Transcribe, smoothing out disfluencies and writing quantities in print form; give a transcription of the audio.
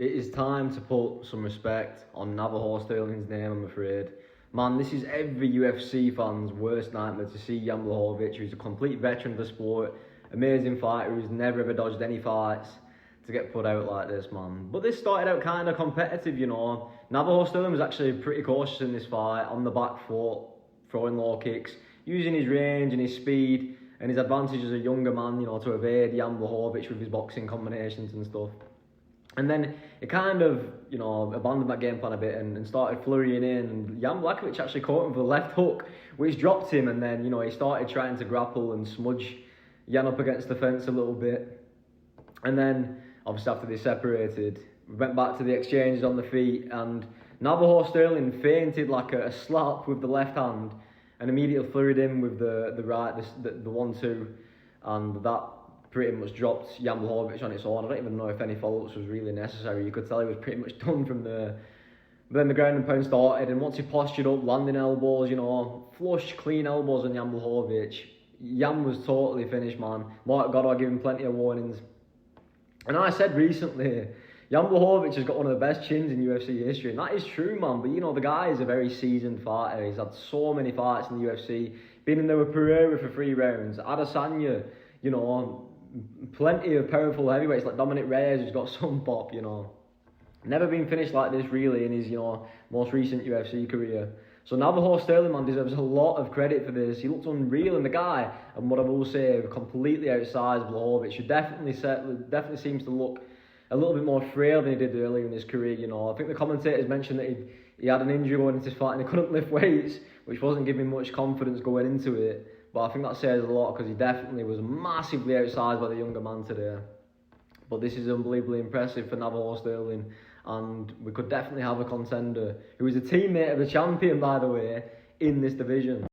It is time to put some respect on Navajo Stirling's name, I'm afraid. Man, this is every UFC fan's worst nightmare to see Jan Błachowicz, who's a complete veteran of the sport, amazing fighter who's never ever dodged any fights, to get put out like this, man. But this started out kind of competitive, you know. Navajo Stirling was actually pretty cautious in this fight, on the back foot, throwing low kicks, using his range and his speed and his advantage as a younger man, you know, to evade Jan Błachowicz with his boxing combinations and stuff. And then it kind of, you know, abandoned that game plan a bit and started flurrying in. And Jan Błachowicz actually caught him with a left hook, which dropped him. And then, you know, he started trying to grapple and smudge Jan up against the fence a little bit. And then, obviously, after they separated, we went back to the exchanges on the feet. And Navajo Stirling feinted like a slap with the left hand and immediately flurried in with the right, the 1-2. And that pretty much dropped Jan Błachowicz on its own. I don't even know if any follow-ups was really necessary. You could tell he was pretty much done from there. But then the ground and pound started, and once he postured up, landing elbows, you know, flush, clean elbows on Jan Błachowicz, Jan was totally finished, man. Mark Goddard gave him plenty of warnings. And I said recently, Jan Błachowicz has got one of the best chins in UFC history, and that is true, man. But, you know, the guy is a very seasoned fighter. He's had so many fights in the UFC, been in there with Pereira for 3 rounds, Adesanya, you know, plenty of powerful heavyweights like Dominic Reyes, who's got some pop, you know. Never been finished like this, really, in his, you know, most recent UFC career. So Navajo Stirling, man, deserves a lot of credit for this. He looked unreal, and the guy, and what I will say, completely outsized Blachowicz, who definitely seems to look a little bit more frail than he did earlier in his career, you know. I think the commentators mentioned that he had an injury going into his fight and he couldn't lift weights, which wasn't giving him much confidence going into it. But I think that says a lot, because he definitely was massively outsized by the younger man today. But this is unbelievably impressive for Navajo Stirling, and we could definitely have a contender who is a teammate of the champion, by the way, in this division.